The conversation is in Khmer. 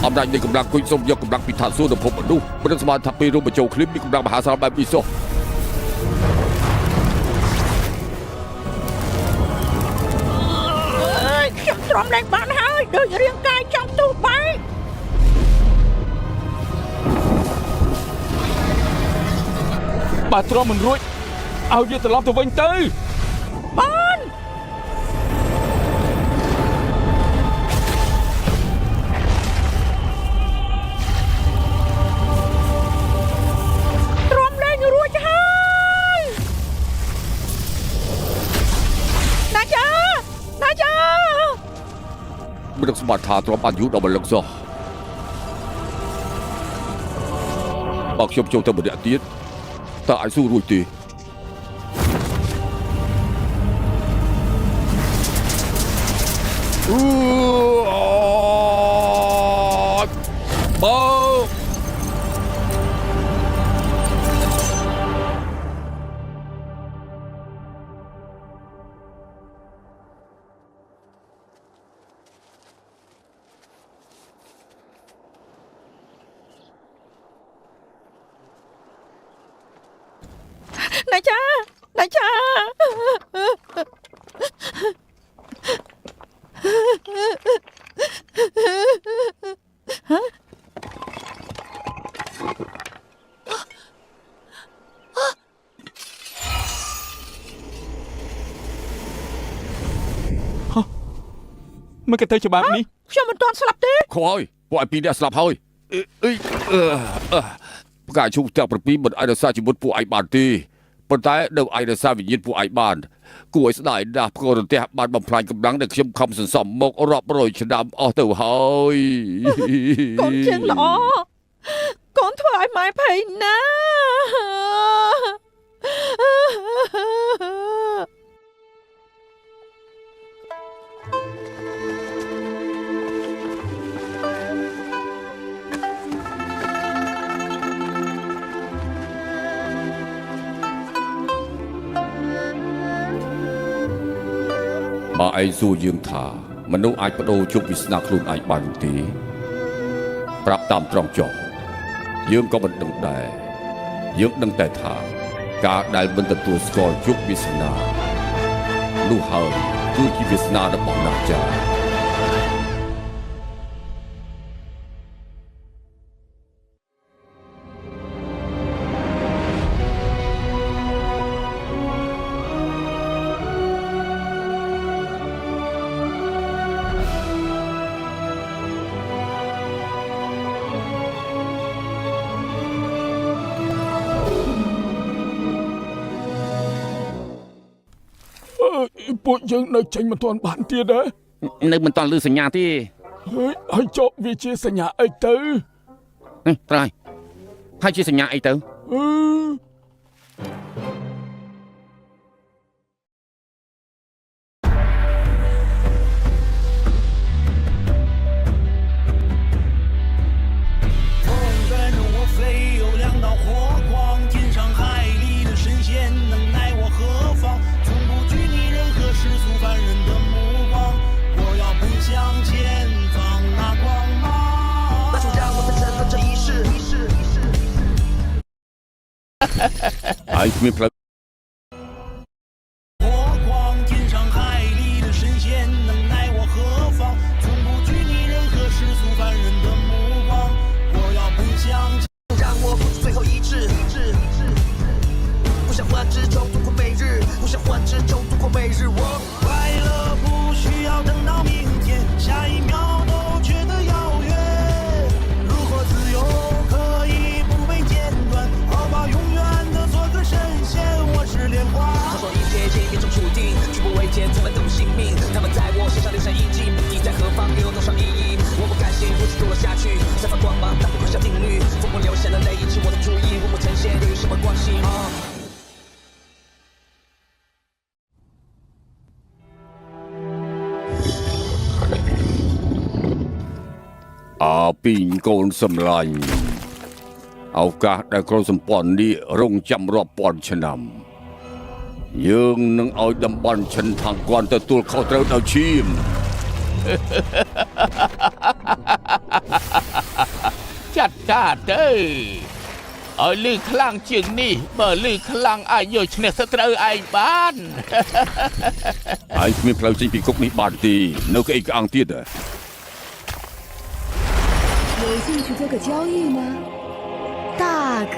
អំណាចនៃកម្លាំងគុញសូមយកកម្លាំងពីឋានសួគ៌ទៅភពមនុស្សមិនដឹងស្មានថាពេលរួមបញ្ចូលឃ្លីបមានកម្លាំងមហាសាលបែបនេះសោះខ្ញុំទ្រាំលែងបានហើយដូចរាងកាយចង់ទូបែកបើទ្រាំមិនរួចឲ្យវាត្រឡប់ទៅវិញទៅបានទ្រាំលែងរួចហើយណាចាមិនដឹងស្មានថាទ្រាំបានយូរដល់ម្លឹងសោះបើខ្ញុំចូលទៅម្នាក់ទៀតតើអាចស៊ូរួចទេបើណាចាមិនក៏ទៅច្បាប់នេះខ្ញុំមិនទាន់ស្លាប់ទេខ້ອຍពួកឯងពីរនាក់ស្លាប់ហើយផ្កាយឈូកទាំង7មិនអាចរក្សាជីវិតពួកឯងបានទេប៉ុន្តែនៅឯរក្សាវិញ្ញាណពួកឯងបានគួរឲ្យស្ដាយណាស់ព្រោះរន្ទះបានបំផ្លាញកម្លាំងដែលខ្ញុំខំសន្សំមករាប់រយឆ្នាំអស់ទៅហើយកូនជាងល្អកូនធ្វើឲ្យម៉ែភ័យណាបើឯងសួរយើងថាមនុស្សអាចបដូរជោគវាសនាខ្លួនឯងបានទេប្រាប់តាមត្រង់ចុះយើងក៏មិនដឹងដែរយើងដឹងតែថាការដែលមិនទទួលស្គាល់ជោគវាសនានោះហើយគឺជាវាសនារបស់ណាចាពួកយើងនៅចេញមិនទាន់បានទៀតទេនៅមិនទាន់ឮសញ្ញាទេហើយចុះវាជាសញ្ញាអីទៅត្រៃហើយជាសញ្ញាអីទៅហើយគ្មានផ្លូវពីងកូនសម្លាញ់ឱកាសដែលក្រុមសម្ព័ន្ធនេះរងចាំរាប់ពាន់ឆ្នាំយើងនឹងឲ្យតំបន់ឈិនថងគាន់ទទួលខុសត្រូវដោយឈាម កាតទេឲ្យលឺខ្លាំងជាងនេះបើលឺខ្លាំងអាចយកឈ្នះសត្រូវឯងបាន ឯងគ្មានផ្លូវចេញពីគុកនេះបានទេនៅក្អេកក្អាងទៀត 有兴趣做个交易吗？大哥，